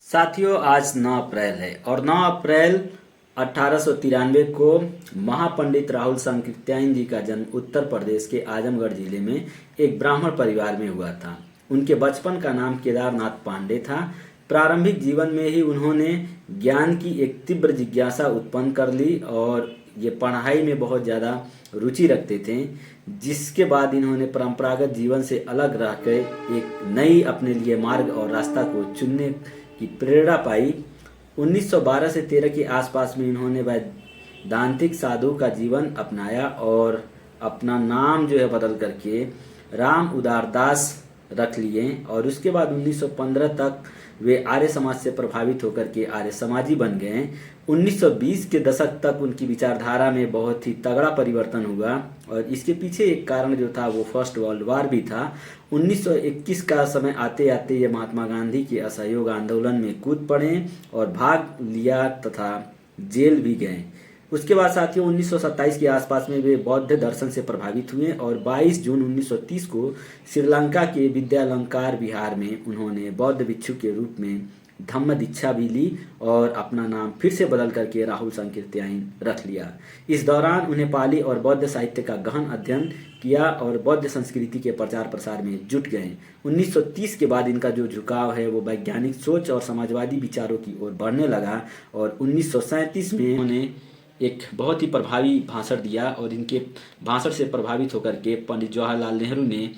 साथियों, आज 9 अप्रैल है और 9 अप्रैल 1893 को महापंडित राहुल सांकृत्यायन जी का जन्म उत्तर प्रदेश के आजमगढ़ जिले में एक ब्राह्मण परिवार में हुआ था। उनके बचपन का नाम केदारनाथ पांडे था। प्रारंभिक जीवन में ही उन्होंने ज्ञान की एक तीव्र जिज्ञासा उत्पन्न कर ली और ये पढ़ाई में बहुत ज़्यादा रुचि रखते थे, जिसके बाद इन्होंने परंपरागत जीवन से अलग रहकर एक नई अपने लिए मार्ग और रास्ता को चुनने की प्रेरणा पाई। 1912 से 13 के आसपास में इन्होंने वैदांतिक साधु का जीवन अपनाया और अपना नाम जो है बदल करके राम उदारदास रख लिए और उसके बाद 1915 तक वे आर्य समाज से प्रभावित होकर के आर्य समाजी बन गए। 1920 के दशक तक उनकी विचारधारा में बहुत ही तगड़ा परिवर्तन हुआ और इसके पीछे एक कारण जो था वो फर्स्ट वर्ल्ड वॉर भी था। 1921 का समय आते आते ये महात्मा गांधी के असहयोग आंदोलन में कूद पड़े और भाग लिया तथा जेल भी गए। उसके बाद साथियों 1927 के आसपास में वे बौद्ध दर्शन से प्रभावित हुए और 22 जून 1930 को श्रीलंका के विद्यालंकार विहार में उन्होंने बौद्ध भिक्षु के रूप में धम्म दीक्षा भी ली और अपना नाम फिर से बदल करके राहुल सांकृत्यायन रख लिया। इस दौरान उन्हें पाली और बौद्ध साहित्य का गहन अध्ययन किया और बौद्ध संस्कृति के प्रचार प्रसार में जुट गए। 1930 के बाद इनका जो झुकाव है वो वैज्ञानिक सोच और समाजवादी विचारों की ओर बढ़ने लगा और 1937 में उन्होंने एक बहुत ही प्रभावी भाषण दिया और इनके भाषण से प्रभावित होकर के पंडित जवाहरलाल नेहरू ने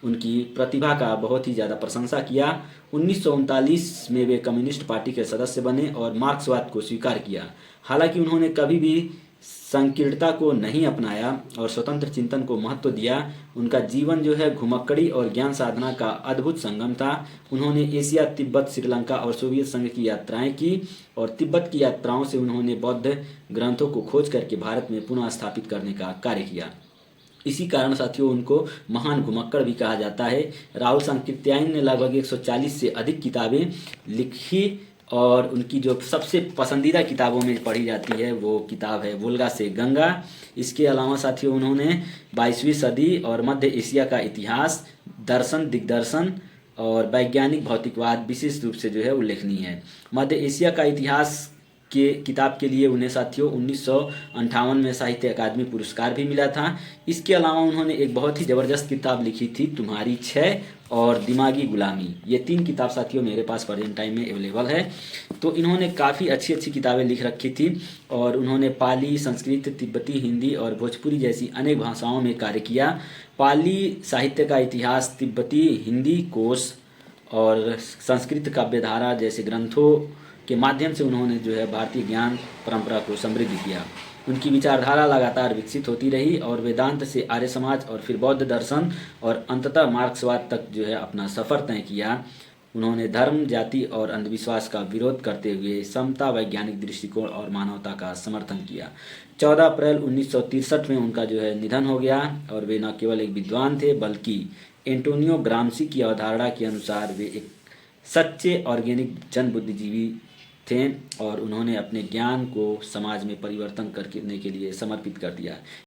उनकी प्रतिभा का बहुत ही ज़्यादा प्रशंसा किया। 1939 में वे कम्युनिस्ट पार्टी के सदस्य बने और मार्क्सवाद को स्वीकार किया। हालांकि उन्होंने कभी भी संकीर्णता को नहीं अपनाया और स्वतंत्र चिंतन को महत्व दिया। उनका जीवन जो है घुमक्कड़ी और ज्ञान साधना का अद्भुत संगम था। उन्होंने एशिया, तिब्बत, श्रीलंका और सोवियत संघ की यात्राएं की और तिब्बत की यात्राओं से उन्होंने बौद्ध ग्रंथों को खोज करके भारत में पुनः स्थापित करने का कार्य किया। इसी कारण साथियों उनको महान घुमक्कड़ भी कहा जाता है। राहुल सांकृत्यायन ने लगभग 140 से अधिक किताबें लिखी और उनकी जो सबसे पसंदीदा किताबों में पढ़ी जाती है वो किताब है वोल्गा से गंगा। इसके अलावा साथियों उन्होंने 22वीं सदी और मध्य एशिया का इतिहास, दर्शन, दिग्दर्शन और वैज्ञानिक भौतिकवाद विशेष रूप से जो है उल्लेखनीय है। मध्य एशिया का इतिहास के किताब के लिए उन्हें साथियों 1958 में साहित्य अकादमी पुरस्कार भी मिला था। इसके अलावा उन्होंने एक बहुत ही ज़बरदस्त किताब लिखी थी, तुम्हारी छह और दिमागी गुलामी। ये 3 किताब साथियों मेरे पास प्रेजेंट टाइम में अवेलेबल है। तो इन्होंने काफ़ी अच्छी अच्छी किताबें लिख रखी थी और उन्होंने पाली, संस्कृत, तिब्बती, हिंदी और भोजपुरी जैसी अनेक भाषाओं में कार्य किया। पाली साहित्य का इतिहास, तिब्बती, हिंदी कोश और संस्कृत काव्यधारा जैसे ग्रंथों के माध्यम से उन्होंने जो है भारतीय ज्ञान परंपरा को समृद्ध किया। उनकी विचारधारा लगातार विकसित होती रही और वेदांत से आर्य समाज और फिर बौद्ध दर्शन और अंततः मार्क्सवाद तक जो है अपना सफ़र तय किया। उन्होंने धर्म, जाति और अंधविश्वास का विरोध करते हुए समता, वैज्ञानिक दृष्टिकोण और मानवता का समर्थन किया। 14 अप्रैल 1963 में उनका जो है निधन हो गया और वे न केवल एक विद्वान थे बल्कि एंटोनियो ग्राम्सी की अवधारणा के अनुसार वे एक सच्चे ऑर्गेनिक जन बुद्धिजीवी थे और उन्होंने अपने ज्ञान को समाज में परिवर्तन करने के लिए समर्पित कर दिया।